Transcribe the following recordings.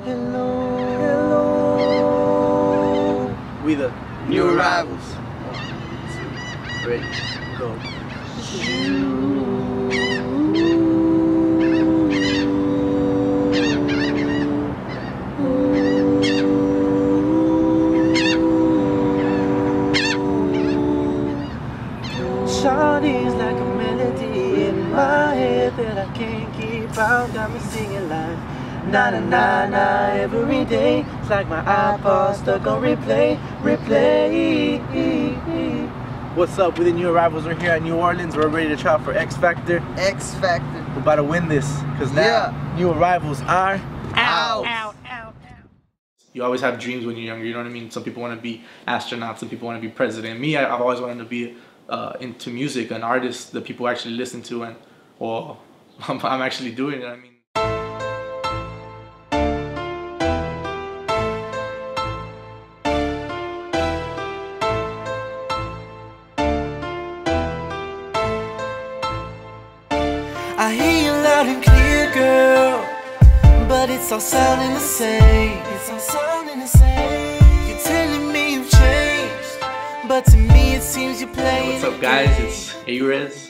hello. We the new arrivals. 1, 2, 3, go. Shawty's like a melody in my head that I can't keep out. Got me singing like na na na na every day. It's like my iPod stuck on replay. What's up with the new arrivals? We're here at New Orleans. We're ready to try out for X Factor. X Factor. We're about to win this because now new arrivals are out. You always have dreams when you're younger, you know what I mean? Some people want to be astronauts, some people want to be president. Me, I've always wanted to be into music, an artist that people actually listen to, and well, I'm actually doing it, I mean. I hear you loud and clear, girl, but it's all sounding the same. It's all sounding the same. You're telling me you've changed, but to me it seems you're playing. What's up, guys? It's Arez.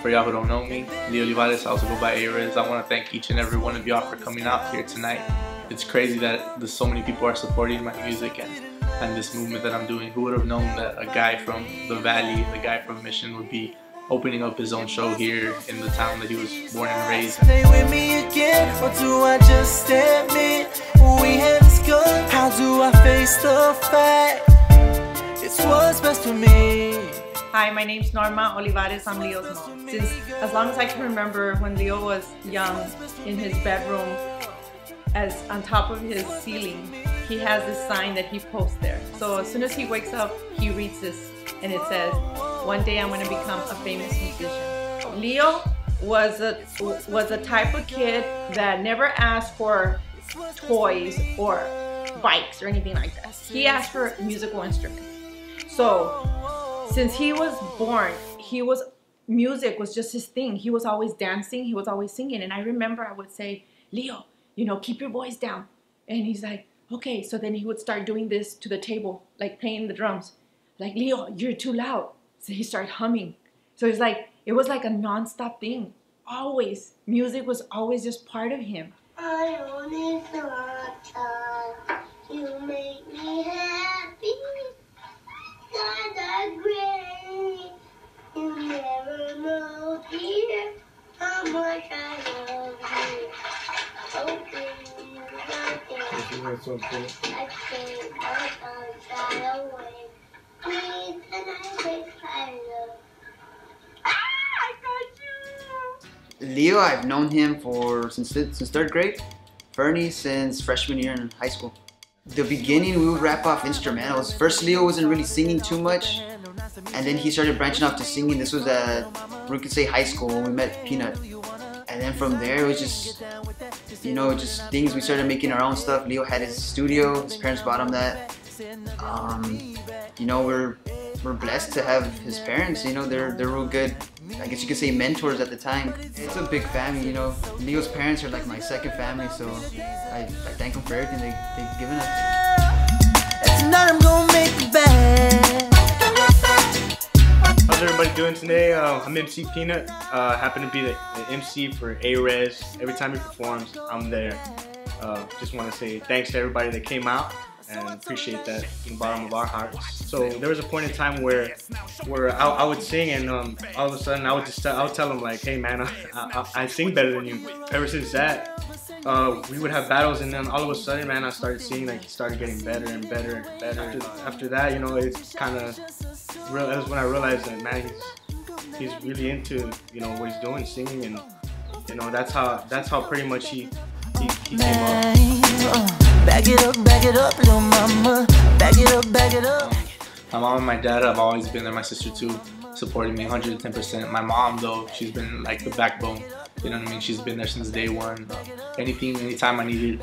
For y'all who don't know me, Leo Olivares. I also go by Arez. I want to thank each and every one of y'all for coming out here tonight. It's crazy that there's so many people are supporting my music and this movement that I'm doing. Who would have known that a guy from the Valley, the guy from Mission, would be opening up his own show here in the town that he was born and raised. Stay with me again, or do I just admit we had this good? How do I face the fact it's what's best for me? Hi, my name's Norma Olivares. I'm Leo's mom. Since as long as I can remember, when Leo was young, in his bedroom, as on top of his ceiling, he has this sign that he posts there. So as soon as he wakes up, he reads this, and it says, "One day I'm going to become a famous musician." Leo was a type of kid that never asked for toys or bikes or anything like that. He asked for musical instruments. So since he was born, music was just his thing. He was always dancing, he was always singing. And I remember I would say, "Leo, you know, keep your voice down." And he's like, "Okay." So then he would start doing this to the table, like playing the drums. Like, "Leo, you're too loud." So he started humming. So it's like, it was like a non-stop thing. Always. Music was always just part of him. I only thought you make me happy. God, great. You never know, dear, how much I love you. Okay, I take my sunshine away. Please, and I take my love. I got you. Leo, I've known him since 3rd grade. Fernie since freshman year in high school. The beginning, we would rap off instrumentals. First, Leo wasn't really singing too much, and then he started branching off to singing. This was at, we could say, high school when we met Peanut. And then from there, it was just, you know, just things. We started making our own stuff. Leo had his studio. His parents bought him that. You know, we're blessed to have his parents. You know, they're real good. I guess you could say mentors at the time. It's a big family, you know. Leo's parents are like my second family, so I thank them for everything they've given us. Tonight I'm gonna make it bad. How's everybody doing today? I'm MC Peanut. Happen to be the MC for Arez. Every time he performs, I'm there. Just want to say thanks to everybody that came out, and appreciate that from the bottom of our hearts. So there was a point in time where I would sing, and all of a sudden I would tell him like, "Hey man, I sing better than you." Ever since that, we would have battles, and then all of a sudden, man, I started seeing like he started getting better and better and better. After that, you know, it's kind of that was when I realized that, man, he's really into, you know, what he's doing, singing, and you know, that's how pretty much he came up. Back it up, little mama. Back it up. My mom and my dad have always been there. My sister too, supporting me 110%. My mom though, she's been like the backbone. You know what I mean? She's been there since day one. Anytime I needed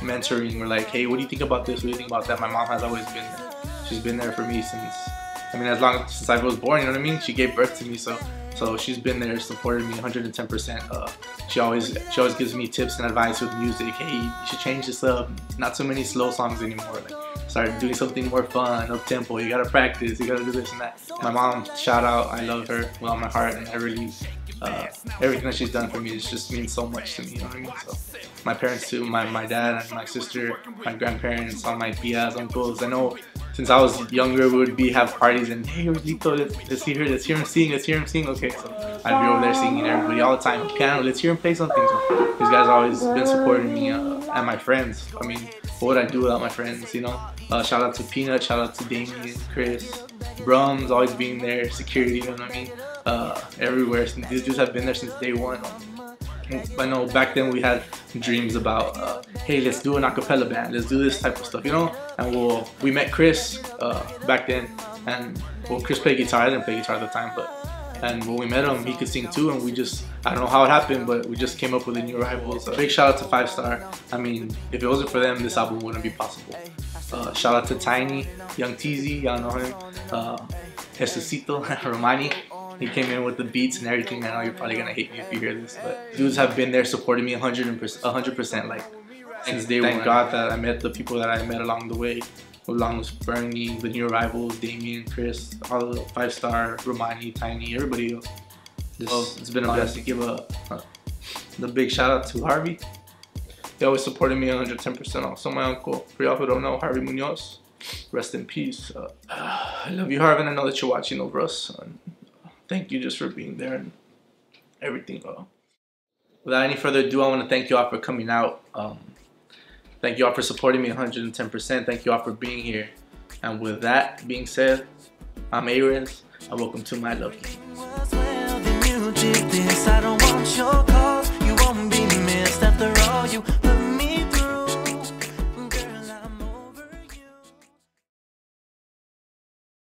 mentoring, we're like, "Hey, what do you think about this? What do you think about that?" My mom has always been there. She's been there for me since I was born. You know what I mean? She gave birth to me, so So she's been there, supported me 110%. She always gives me tips and advice with music. Hey, you should change this up. Not so many slow songs anymore. Like, start doing something more fun, up tempo. You gotta practice. You gotta do this and that. My mom, shout out. I love her with all my heart, and I really everything that she's done for me just means so much to me. You know what I mean? So my parents too, my dad and my sister, my grandparents, all my tias, uncles. I know since I was younger, we would have parties and hey, Lito, let's hear him sing, Okay, so I'd be over there singing everybody all the time. Piano, let's hear him play something. So these guys always been supporting me and my friends. I mean, what would I do without my friends? You know. Shout out to Peanut, shout out to Damien, Chris, Brums, always being there, security. You know what I mean? Everywhere. These dudes have been there since day one. I know back then we had dreams about, hey, let's do an acapella band, let's do this type of stuff, you know? And we met Chris back then, and Chris played guitar. I didn't play guitar at the time, and when we met him, he could sing too, and I don't know how it happened, but we just came up with a New Arrivals. Big shout out to 5 Star. I mean, if it wasn't for them, this album wouldn't be possible. Shout out to Tiny, Young Teasy, y'all know him, Jesucito, Romani. He came in with the beats and everything. I know you're probably gonna hate me if you hear this, but dudes have been there supporting me 100%, like since day one. Thank God that I met the people that I met along the way, along with Bernie, the New Arrivals, Damien, Chris, all the 5 Star, Romani, Tiny, everybody else. It's been a blessing. Give the big shout out to Harvey. He always supported me 110%. Also my uncle, for y'all who don't know, Harvey Munoz, rest in peace. I love you, Harvey, and I know that you're watching over us. Thank you just for being there and everything. Without any further ado, I want to thank you all for coming out. Thank you all for supporting me 110%. Thank you all for being here. And with that being said, I'm Arez, and welcome to my love.